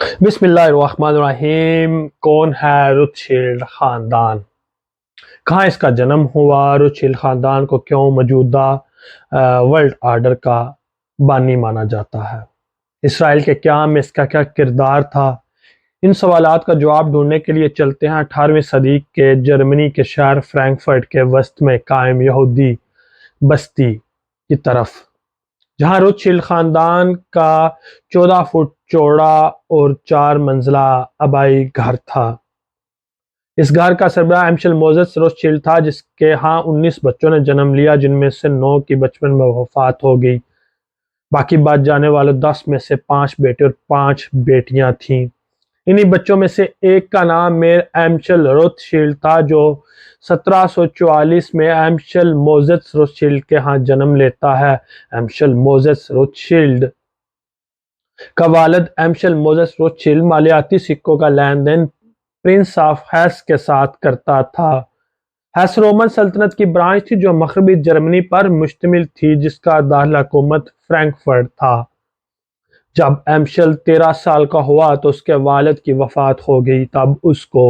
بسم اللہ الرحمن الرحیم۔ کون ہے روتشیلڈ خاندان؟ کہاں اس کا جنم ہوا؟ روتشیلڈ خاندان کو کیوں موجودہ ورلڈ آرڈر کا بانی مانا جاتا ہے؟ اسرائیل کے قیام میں اس کا کیا کردار تھا؟ ان سوالات کا جواب ڈھونڈنے کے لیے چلتے ہیں 18ویں صدی کے جرمنی کے شہر فرینکفرٹ کے وسط میں قائم یہودی بستی کی طرف، جہاں روتشیلڈ خاندان کا 14 فٹ چوڑا اور 4 منزلہ آبائی گھر تھا۔ اس گھر کا سربراہ ایمشل موزس روتشیلڈ تھا، جس کے ہاں 19 بچوں نے جنم لیا، جن میں سے 9 کی بچپن میں وفات ہو گئی۔ باقی بچ جانے والے 10 میں سے 5 بیٹے اور 5 بیٹیاں تھیں۔ انہی بچوں میں سے ایک کا نام میر ایمشل روتشیلڈ تھا، جو 1744 میں ایمشل موزس روتشیلڈ کے ہاں جنم لیتا ہے۔ ایمشل موزس روتشیلڈ کا والد ایمشل موزس روتشیلڈ مالیاتی سکوں کا لین دین پرنس آف ہیس کے ساتھ کرتا تھا۔ ہیس رومن سلطنت کی برانچ تھی جو مغربی جرمنی پر مشتمل تھی، جس کا دارالحکومت فرینکفرٹ تھا۔ جب ایمشل 13 سال کا ہوا تو اس کے والد کی وفات ہو گئی۔ تب اس کو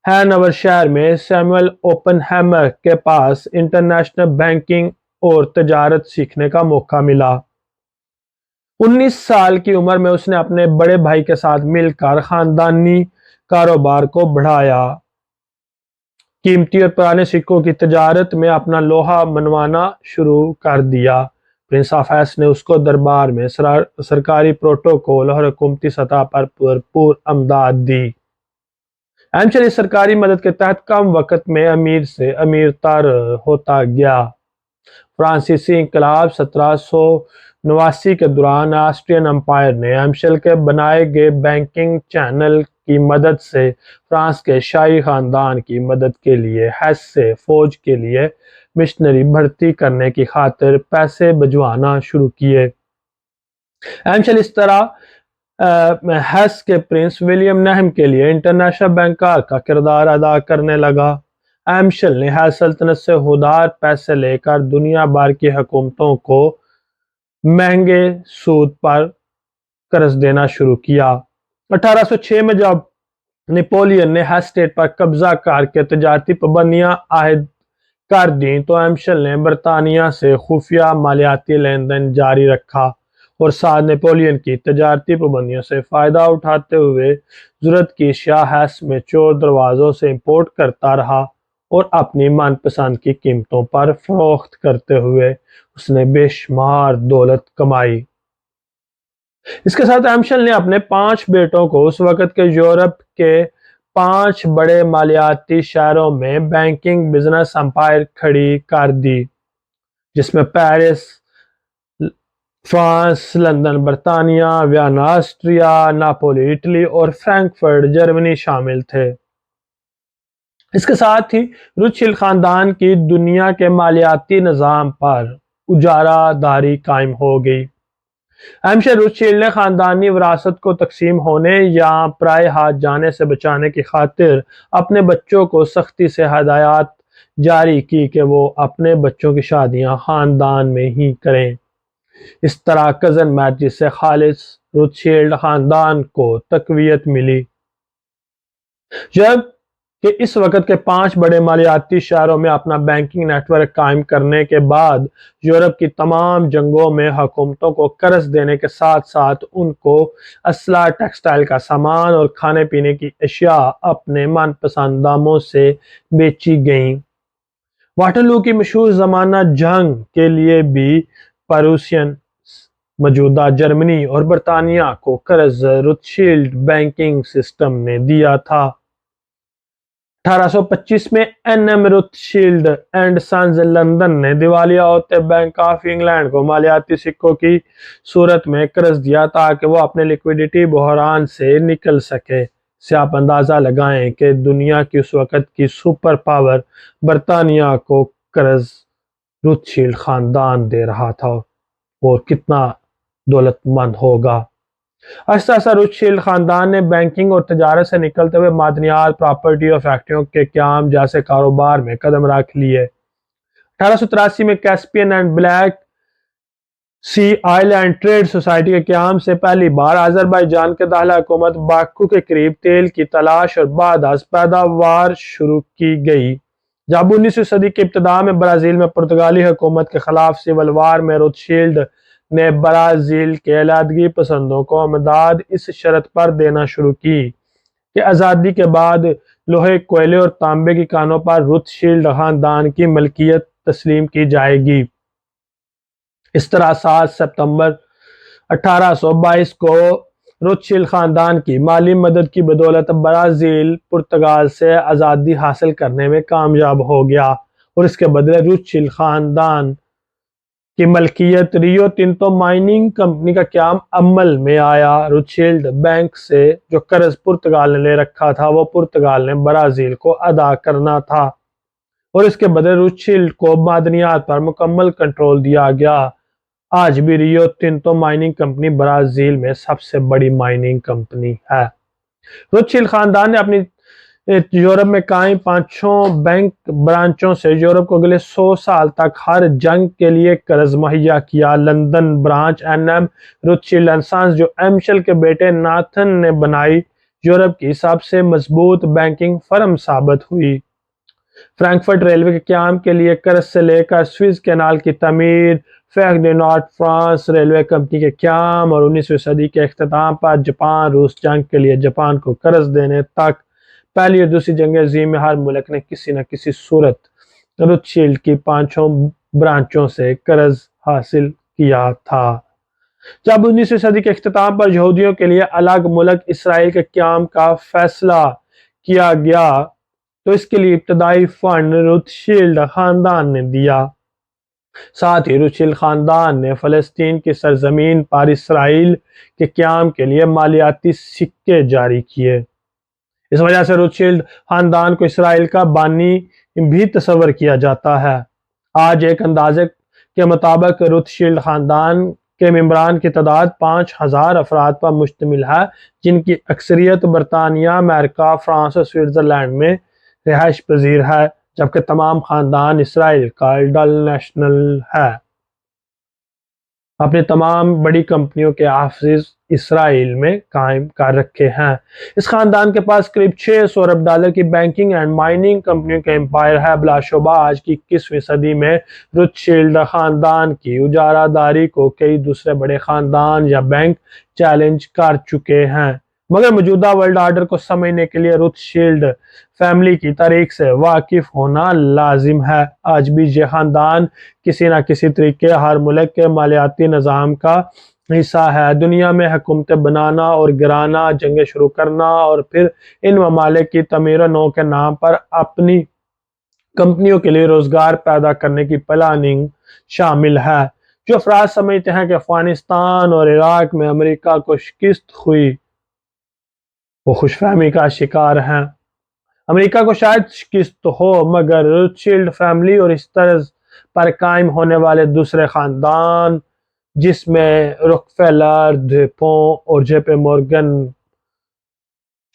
ہینوور شہر میں سیموئل اوپن ہیمر کے پاس انٹرنیشنل بینکنگ اور تجارت سیکھنے کا موقع ملا۔ 19 سال کی عمر میں اس نے اپنے بڑے بھائی کے ساتھ مل کر خاندانی کاروبار کو بڑھایا۔ قیمتی اور پرانے سکوں کی تجارت میں اپنا لوہا منوانا شروع کر دیا۔ پرنس آف ہیس نے اس کو دربار میں سرکاری پروٹوکول اور حکومتی سطح پر بھرپور امداد دی۔ ایمشل اس سرکاری مدد کے تحت کم وقت میں امیر سے امیر تر ہوتا گیا۔ فرانسیسی انقلاب 1789 کے دوران آسٹرین امپائر نے ایمشل کے بنائے گئے بینکنگ چینل کی مدد سے فرانس کے شاہی خاندان کی مدد کے لیے ہیس سے فوج کے لیے مشنری بھرتی کرنے کی خاطر پیسے بھجوانا شروع کیے۔ ایمشل اس طرح ہیس کے پرنس ولیم نہم کے لیے انٹرنیشنل بینکار کا کردار ادا کرنے لگا۔ ایمشل نے ہیس سلطنت سے ادھار پیسے لے کر دنیا بھر کی حکومتوں کو مہنگے سود پر قرض دینا شروع کیا۔ 1806 میں جب نیپولین نے ہیس اسٹیٹ پر قبضہ کر کے تجارتی پابندیاں عائد کر دیں تو ایمشل نے برطانیہ سے خفیہ مالیاتی لین دین جاری رکھا اور ساتھ نیپولین کی تجارتی پابندیوں سے فائدہ اٹھاتے ہوئے ضرورت کی اشیاء ہیس میں چور دروازوں سے امپورٹ کرتا رہا اور اپنی من پسند کی قیمتوں پر فروخت کرتے ہوئے اس نے بے شمار دولت کمائی۔ اس کے ساتھ ایمشل نے اپنے 5 بیٹوں کو اس وقت کے یورپ کے 5 بڑے مالیاتی شہروں میں بینکنگ بزنس امپائر کھڑی کر دی، جس میں پیرس فرانس، لندن برطانیہ، وینا آسٹریا، ناپولی اٹلی اور فرینکفرٹ جرمنی شامل تھے۔ اس کے ساتھ ہی روتشیلڈ خاندان کی دنیا کے مالیاتی نظام پر اجارہ داری قائم ہو گئی۔ ایمشل روتشیلڈ نے خاندانی وراثت کو تقسیم ہونے یا پرائے ہاتھ جانے سے بچانے کی خاطر اپنے بچوں کو سختی سے ہدایات جاری کی کہ وہ اپنے بچوں کی شادیاں خاندان میں ہی کریں۔ اس طرح کزن میرجز سے خالص روتشیلڈ خاندان کو تقویت ملی۔ جب کہ اس وقت کے 5 بڑے مالیاتی شہروں میں اپنا بینکنگ نیٹ ورک قائم کرنے کے بعد یورپ کی تمام جنگوں میں حکومتوں کو قرض دینے کے ساتھ ساتھ ان کو اسلحہ، ٹیکسٹائل کا سامان اور کھانے پینے کی اشیاء اپنے من پسند داموں سے بیچی گئیں۔ واٹرلو کی مشہور زمانہ جنگ کے لیے بھی پروسین، موجودہ جرمنی اور برطانیہ کو قرض روتشیلڈ بینکنگ سسٹم نے دیا تھا۔ 1825 میں N M Rothschild and sons London نے دیوالیہ ہوتے بینک آف انگلینڈ کو مالیاتی سکوں کی صورت میں قرض دیا تاکہ وہ اپنے لیکوڈیٹی بحران سے نکل سکے۔ سے آپ اندازہ لگائیں کہ دنیا کی اس وقت کی سپر پاور برطانیہ کو قرض روتشیلڈ خاندان دے رہا تھا اور کتنا دولت مند ہوگا۔ آہستہ آہستہ روتشیلڈ خاندان نے بینکنگ اور تجارت سے نکلتے ہوئے معدنیات، پراپرٹی اور فیکٹریوں کے قیام جیسے کاروبار میں قدم رکھ لیے۔ 1883 میں Caspian and Black Sea Oil and Trade Society کے قیام سے پہلی بار آذربائیجان کے داخلہ حکومت باکو کے قریب تیل کی تلاش اور بعد از پیداوار شروع کی گئی۔ جب 19ویں صدی کے ابتدا میں برازیل میں پرتگالی حکومت کے خلاف سول وار میں روتشیلڈ نے برازیل کے علیحدگی پسندوں کو امداد اس شرط پر دینا شروع کی کہ آزادی کے بعد لوہے، کوئلے اور تانبے کی کانوں پر روتشیلڈ خاندان کی ملکیت تسلیم کی جائے گی۔ اس طرح 7 ستمبر 1822 کو روتشیلڈ خاندان کی مالی مدد کی بدولت برازیل پرتگال سے آزادی حاصل کرنے میں کامیاب ہو گیا اور اس کے بدلے روتشیلڈ خاندان کی ملکیت ریو تینتو مائننگ کمپنی کا قیام عمل میں آیا۔ روتشیلڈ بینک سے جو قرض پرتگال نے لے رکھا تھا وہ پرتگال نے برازیل کو ادا کرنا تھا اور اس کے بدلے روتشیلڈ کو معدنیات پر مکمل کنٹرول دیا گیا۔ آج بھی ریو تینتو مائننگ کمپنی برازیل میں سب سے بڑی مائننگ کمپنی ہے۔ روتشیلڈ خاندان نے اپنی یورپ میں قائم 5 بینک برانچوں سے یورپ کو اگلے 100 سال تک ہر جنگ کے لیے قرض مہیا کیا۔ London branch N M Rothschild and sons جو ایمشل کے بیٹے ناتھن نے بنائی، یورپ کی سب سے مضبوط بینکنگ فرم ثابت ہوئی۔ فرینکفرٹ ریلوے کے قیام کے لیے قرض سے لے کر سوئز کینال کی تعمیر، فیرڈینانڈ فرانس ریلوے کمپنی کے قیام اور 19ویں صدی کے اختتام پر جاپان روس جنگ کے لیے جاپان کو قرض دینے تک، پہلی اور دوسری جنگ عظیم میں ہر ملک نے کسی نہ کسی صورت روتشیلڈ کی 5 برانچوں سے قرض حاصل کیا تھا۔ جب 19ویں صدی کے اختتام پر یہودیوں کے لیے الگ ملک اسرائیل کے قیام کا فیصلہ کیا گیا تو اس کے لیے ابتدائی فنڈ روتشیلڈ خاندان نے دیا۔ ساتھ ہی روتشیلڈ خاندان نے فلسطین کی سرزمین پر اسرائیل کے قیام کے لیے مالیاتی سکے جاری کیے۔ اس وجہ سے روتشیلڈ خاندان کو اسرائیل کا بانی بھی تصور کیا جاتا ہے۔ آج ایک اندازے کے مطابق روتشیلڈ خاندان کے ممبران کی تعداد 5000 افراد پر مشتمل ہے، جن کی اکثریت برطانیہ، امریکہ، فرانس اور سوئٹزرلینڈ میں رہائش پذیر ہے، جبکہ تمام خاندان اسرائیل کا ڈبل نیشنل ہے۔ اپنی تمام بڑی کمپنیوں کے آفیسز اسرائیل میں قائم کر رکھے ہیں۔ اس خاندان کے پاس قریب 600 ارب ڈالر کی بینکنگ اینڈ مائننگ کمپنیوں کا امپائر ہے۔ بلا شبہ آج کی 21ویں صدی میں روتشیلڈ خاندان کی اجارہ داری کو کئی دوسرے بڑے خاندان یا بینک چیلنج کر چکے ہیں، مگر موجودہ ورلڈ آرڈر کو سمجھنے کے لیے روتشیلڈ فیملی کی تاریخ سے واقف ہونا لازم ہے۔ آج بھی یہ خاندان کسی نہ کسی طریقے ہر ملک کے مالیاتی نظام کا حصہ ہے۔ دنیا میں حکومتیں بنانا اور گرانا، جنگیں شروع کرنا اور پھر ان ممالک کی تعمیر و نو کے نام پر اپنی کمپنیوں کے لیے روزگار پیدا کرنے کی پلاننگ شامل ہے۔ جو افراد سمجھتے ہیں کہ افغانستان اور عراق میں امریکہ کو شکست ہوئی، وہ خوش فہمی کا شکار ہیں۔ امریکہ کو شاید شکست ہو، مگر روتشیلڈ فیملی اور اس طرز پر قائم ہونے والے دوسرے خاندان جس میں روکفیلر، دھوپوں اور جے پی مورگن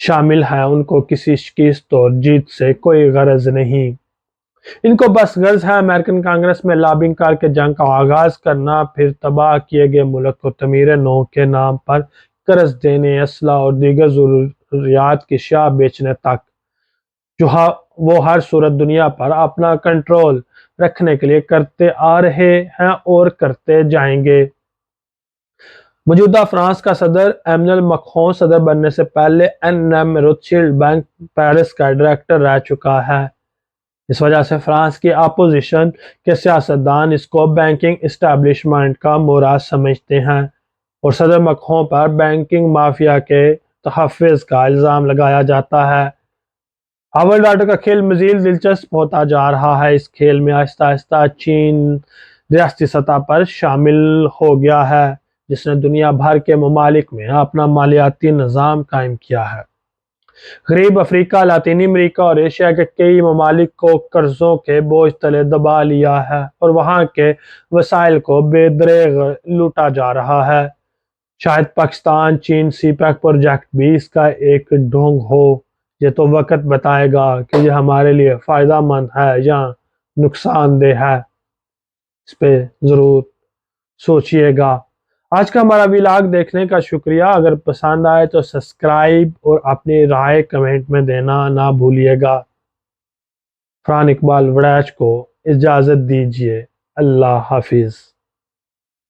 شامل ہیں، ان کو کسی شکست اور جیت سے کوئی غرض نہیں۔ ان کو بس غرض ہے امریکن کانگریس میں لابنگ کر کے جنگ کا آغاز کرنا، پھر تباہ کیے گئے ملک کو تعمیر نو کے نام پر قرض دینے، اسلحہ اور دیگر ضروریات کی اشیاء بیچنے تک، جو وہ ہر صورت دنیا پر اپنا کنٹرول رکھنے کے لیے کرتے آ رہے ہیں اور کرتے جائیں گے۔ موجودہ فرانس کا صدر ایمنل مکرون صدر بننے سے پہلے این ایم روتشیلڈ بینک پیرس کا ڈائریکٹر رہ چکا ہے۔ اس وجہ سے فرانس کی اپوزیشن کے سیاستدان اس کو بینکنگ اسٹیبلشمنٹ کا مورا سمجھتے ہیں اور صدر مکرون پر بینکنگ مافیا کے تحفظ کا الزام لگایا جاتا ہے۔ ورلڈ آرڈر کا کھیل مزید دلچسپ ہوتا جا رہا ہے۔ اس کھیل میں آہستہ آہستہ چین ریاستی سطح پر شامل ہو گیا ہے، جس نے دنیا بھر کے ممالک میں اپنا مالیاتی نظام قائم کیا ہے۔ غریب افریقہ، لاطینی امریکہ اور ایشیا کے کئی ممالک کو قرضوں کے بوجھ تلے دبا لیا ہے اور وہاں کے وسائل کو بے دریغ لوٹا جا رہا ہے۔ شاید پاکستان چین سی پیک پروجیکٹ بھی اس کا ایک ڈھونگ ہو۔ یہ تو وقت بتائے گا کہ یہ ہمارے لیے فائدہ مند ہے یا نقصان دہ ہے۔ اس پہ ضرور سوچئے گا۔ آج کا ہمارا ولاگ دیکھنے کا شکریہ۔ اگر پسند آئے تو سبسکرائب اور اپنی رائے کمنٹ میں دینا نہ بھولیے گا۔ فرحان اقبال وڑیچ کو اجازت دیجیے۔ اللہ حافظ۔